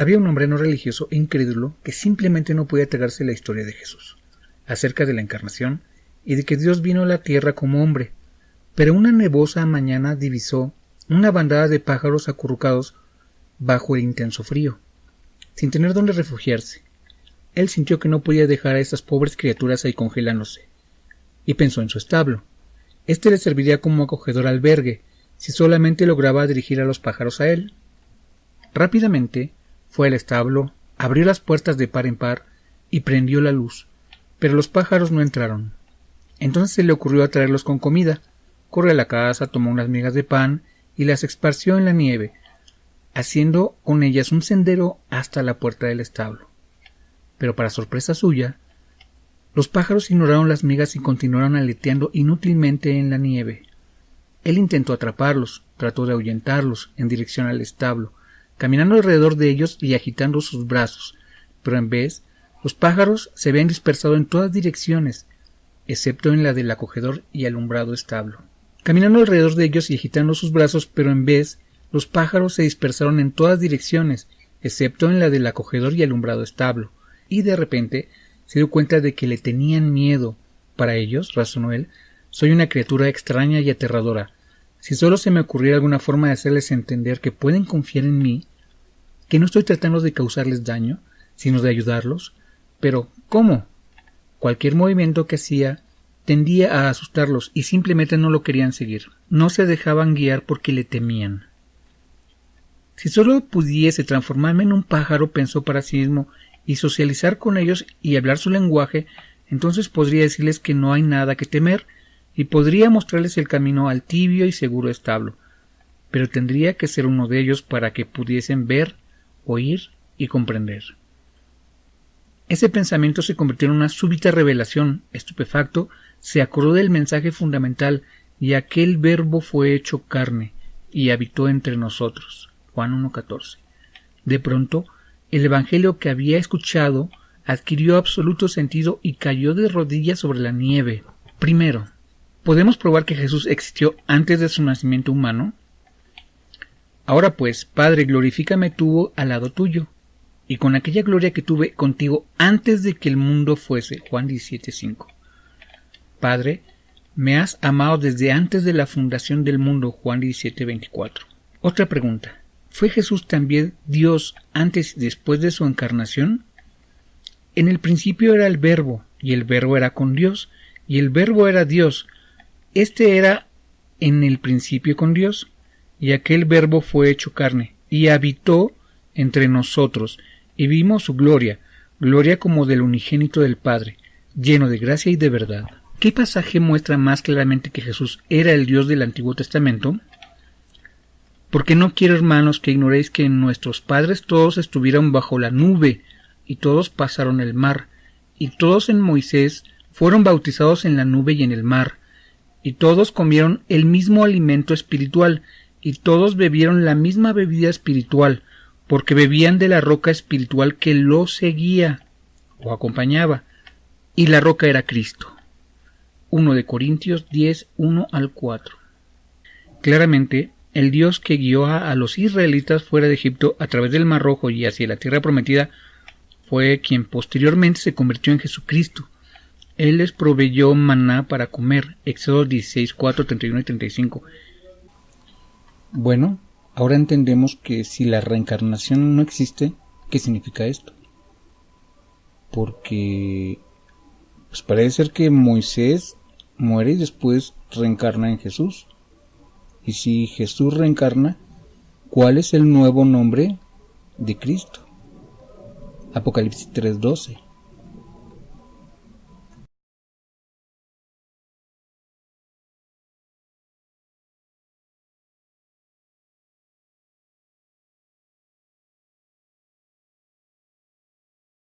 Había un hombre no religioso e incrédulo que simplemente no podía tragarse la historia de Jesús, acerca de la encarnación y de que Dios vino a la tierra como hombre. Pero una nevosa mañana divisó una bandada de pájaros acurrucados bajo el intenso frío, sin tener dónde refugiarse. Él sintió que no podía dejar a esas pobres criaturas ahí congelándose, y pensó en su establo. Este le serviría como acogedor albergue, si solamente lograba dirigir a los pájaros a él. Rápidamente fue al establo, abrió las puertas de par en par y prendió la luz, pero los pájaros no entraron. Entonces se le ocurrió atraerlos con comida. Corrió a la casa, tomó unas migas de pan y las esparció en la nieve, haciendo con ellas un sendero hasta la puerta del establo. Pero para sorpresa suya, los pájaros ignoraron las migas y continuaron aleteando inútilmente en la nieve. Él intentó atraparlos, trató de ahuyentarlos en dirección al establo, caminando alrededor de ellos y agitando sus brazos, pero en vez, los pájaros se habían dispersado en todas direcciones, excepto en la del acogedor y alumbrado establo. Caminando alrededor de ellos y agitando sus brazos, pero en vez, los pájaros se dispersaron en todas direcciones, excepto en la del acogedor y alumbrado establo, y de repente se dio cuenta de que le tenían miedo. Para ellos, razonó él, soy una criatura extraña y aterradora. Si solo se me ocurriera alguna forma de hacerles entender que pueden confiar en mí, que no estoy tratando de causarles daño, sino de ayudarlos. Pero, ¿cómo? Cualquier movimiento que hacía tendía a asustarlos y simplemente no lo querían seguir. No se dejaban guiar porque le temían. Si solo pudiese transformarme en un pájaro, pensó para sí mismo, y socializar con ellos y hablar su lenguaje, entonces podría decirles que no hay nada que temer y podría mostrarles el camino al tibio y seguro establo. Pero tendría que ser uno de ellos para que pudiesen ver, oír y comprender. Ese pensamiento se convirtió en una súbita revelación. Estupefacto, se acordó del mensaje fundamental, y aquel verbo fue hecho carne y habitó entre nosotros. Juan 1:14. De pronto, el evangelio que había escuchado adquirió absoluto sentido y cayó de rodillas sobre la nieve. Primero, ¿podemos probar que Jesús existió antes de su nacimiento humano? Ahora pues, Padre, glorifícame tú al lado tuyo, y con aquella gloria que tuve contigo antes de que el mundo fuese. Juan 17:5. Padre, me has amado desde antes de la fundación del mundo. Juan 17:24. Otra pregunta. ¿Fue Jesús también Dios antes y después de su encarnación? En el principio era el Verbo, y el Verbo era con Dios, y el Verbo era Dios. Este era en el principio con Dios, y aquel Verbo fue hecho carne, y habitó entre nosotros, y vimos su gloria, gloria como del unigénito del Padre, lleno de gracia y de verdad. ¿Qué pasaje muestra más claramente que Jesús era el Dios del Antiguo Testamento? Porque no quiero, hermanos, que ignoréis que nuestros padres todos estuvieron bajo la nube, y todos pasaron el mar, y todos en Moisés fueron bautizados en la nube y en el mar, y todos comieron el mismo alimento espiritual, y todos bebieron la misma bebida espiritual, porque bebían de la roca espiritual que los seguía o acompañaba, y la roca era Cristo. 1 de Corintios 10, 1-4. Claramente, el Dios que guió a los israelitas fuera de Egipto a través del Mar Rojo y hacia la tierra prometida fue quien posteriormente se convirtió en Jesucristo. Él les proveyó maná para comer. Éxodo 16, 4, 31 y 35. Bueno, ahora entendemos que si la reencarnación no existe, ¿qué significa esto? Porque pues parece ser que Moisés muere y después reencarna en Jesús. Y si Jesús reencarna, ¿cuál es el nuevo nombre de Cristo? Apocalipsis 3:12.